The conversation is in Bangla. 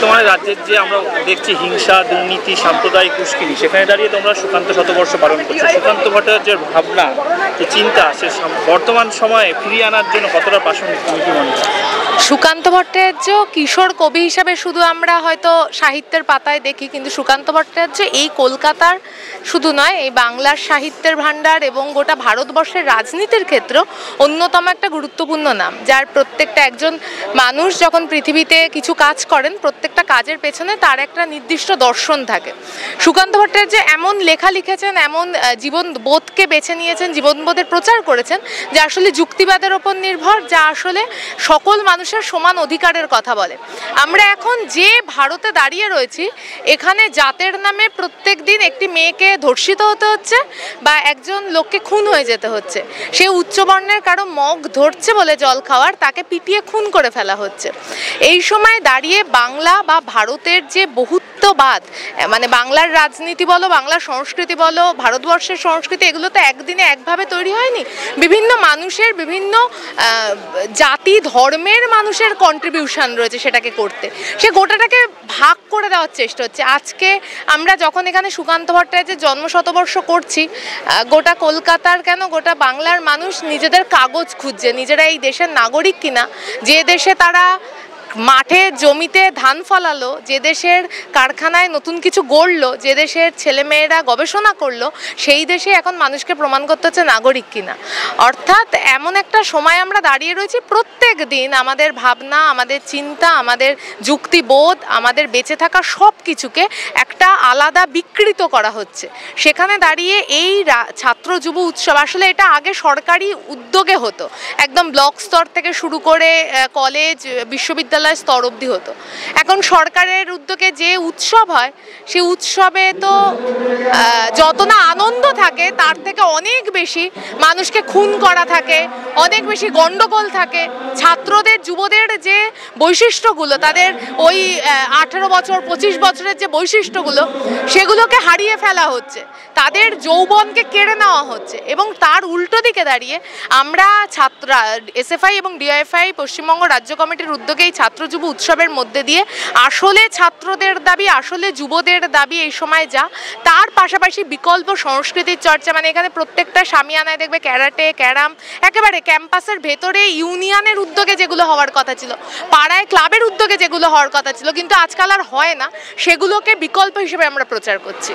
বর্তমানে রাজ্যের যে আমরা দেখছি হিংসা, দুর্নীতি, সাম্প্রদায়িক উস্কানি, সেখানে দাঁড়িয়ে তোমরা সুকান্ত শতবর্ষ পালন করছো। সুকান্ত ভট্টাচার্যের ভাবনা, যে চিন্তা, সে বর্তমান সময়ে ফিরিয়ে আনার জন্য কতটা প্রাসঙ্গিক তুমি কি মনে করো? সুকান্ত ভট্টাচার্য কিশোর কবি হিসাবে শুধু আমরা হয়তো সাহিত্যের পাতায় দেখি, কিন্তু সুকান্ত ভট্টাচার্য এই কলকাতার শুধু নয়, এই বাংলার সাহিত্যের ভাণ্ডার এবং গোটা ভারতবর্ষের রাজনীতির ক্ষেত্রে অন্যতম একটা গুরুত্বপূর্ণ নাম, যার প্রত্যেকটা একজন মানুষ যখন পৃথিবীতে কিছু কাজ করেন, প্রত্যেকটা কাজের পেছনে তার একটা নির্দিষ্ট দর্শন থাকে। সুকান্ত ভট্টাচার্য এমন লেখা লিখেছেন, এমন জীবনবোধকে বেছে নিয়েছেন, জীবনবোধের প্রচার করেছেন যা আসলে যুক্তিবাদের ওপর নির্ভর, যা আসলে সকল মানুষের সমান অধিকারের কথা বলে। আমরা এখন যে ভারতে দাঁড়িয়ে রয়েছি, এখানে জাতের নামে প্রত্যেক দিন একটি মেয়েকে ধর্ষিত হতে হচ্ছে বা একজন লোককে খুন হয়ে যেতে হচ্ছে। সে উচ্চবর্ণের কারো মগ ধরছে বলে জল খাওয়ার, তাকে পিটিয়ে খুন করে ফেলা হচ্ছে। এই সময় দাঁড়িয়ে বাংলা বা ভারতের যে বহুত্ববাদ, মানে বাংলার রাজনীতি বলো, বাংলার সংস্কৃতি বলো, ভারতবর্ষের সংস্কৃতি, এগুলো তো একদিনে একভাবে তৈরি হয়নি। বিভিন্ন মানুষের, বিভিন্ন জাতি ধর্মের মানুষের কন্ট্রিবিউশন রয়েছে সেটাকে করতে। সে গোটাটাকে ভাগ করে দেওয়ার চেষ্টা হচ্ছে। আজকে আমরা যখন এখানে সুকান্ত ভট্টাচার্যের জন্ম শতবর্ষ করছি, গোটা কলকাতার কেন গোটা বাংলার মানুষ নিজেদের কাগজ খুঁজছে, নিজেরা এই দেশের নাগরিক কিনা, যে দেশে তারা মাঠে জমিতে ধান ফলালো, যে দেশের কারখানায় নতুন কিছু গড়লো, যে দেশের ছেলেমেয়েরা গবেষণা করলো, সেই দেশে এখন মানুষকে প্রমাণ করতে হচ্ছে নাগরিক কিনা। অর্থাৎ এমন একটা সময় আমরা দাঁড়িয়ে রয়েছি, প্রত্যেক দিন আমাদের ভাবনা, আমাদের চিন্তা, আমাদের যুক্তিবোধ, আমাদের বেঁচে থাকা সব কিছুকে একটা আলাদা বিকৃত করা হচ্ছে। সেখানে দাঁড়িয়ে এই ছাত্র যুব উৎসব, আসলে এটা আগে সরকারি উদ্যোগে হতো, একদম ব্লক স্তর থেকে শুরু করে কলেজ, বিশ্ববিদ্যালয় স্তর অবধি হতো। এখন সরকারের উদ্যোগে যে উৎসব হয়, সেই উৎসবে তো যত না আনন্দ থাকে, তার থেকে অনেক বেশি মানুষকে খুন করা থাকে, অনেক বেশি গন্ডগোল থাকে। ছাত্রদের, যুবদের যে বৈশিষ্ট্যগুলো, তাদের ওই 18 বছর 25 বছরের যে বৈশিষ্ট্যগুলো, সেগুলোকে হারিয়ে ফেলা হচ্ছে, তাদের যৌবনকে কেড়ে নেওয়া হচ্ছে। এবং তার উল্টো দিকে দাঁড়িয়ে আমরা ছাত্ররা, এসএফআই এবং ডিওএফআই পশ্চিমবঙ্গ রাজ্য কমিটির উদ্যোগে এই ছাত্র যুব উৎসবের মধ্যে দিয়ে আসলে ছাত্রদের দাবি, আসলে যুবদের দাবি এই সময় যা, তার পাশাপাশি বিকল্প সংস্কৃতির চর্চা, মানে এখানে প্রত্যেকটা সামিয়ানায় দেখবে ক্যারাটে, ক্যারাম, একেবারে ক্যাম্পাসের ভেতরে ইউনিয়নের উদ্যোগে যেগুলো হওয়ার কথা ছিল, পাড়ায় ক্লাবের উদ্যোগে যেগুলো হওয়ার কথা ছিল, কিন্তু আজকাল আর হয় না, সেগুলোকে বিকল্প হিসেবে আমরা প্রচার করছি।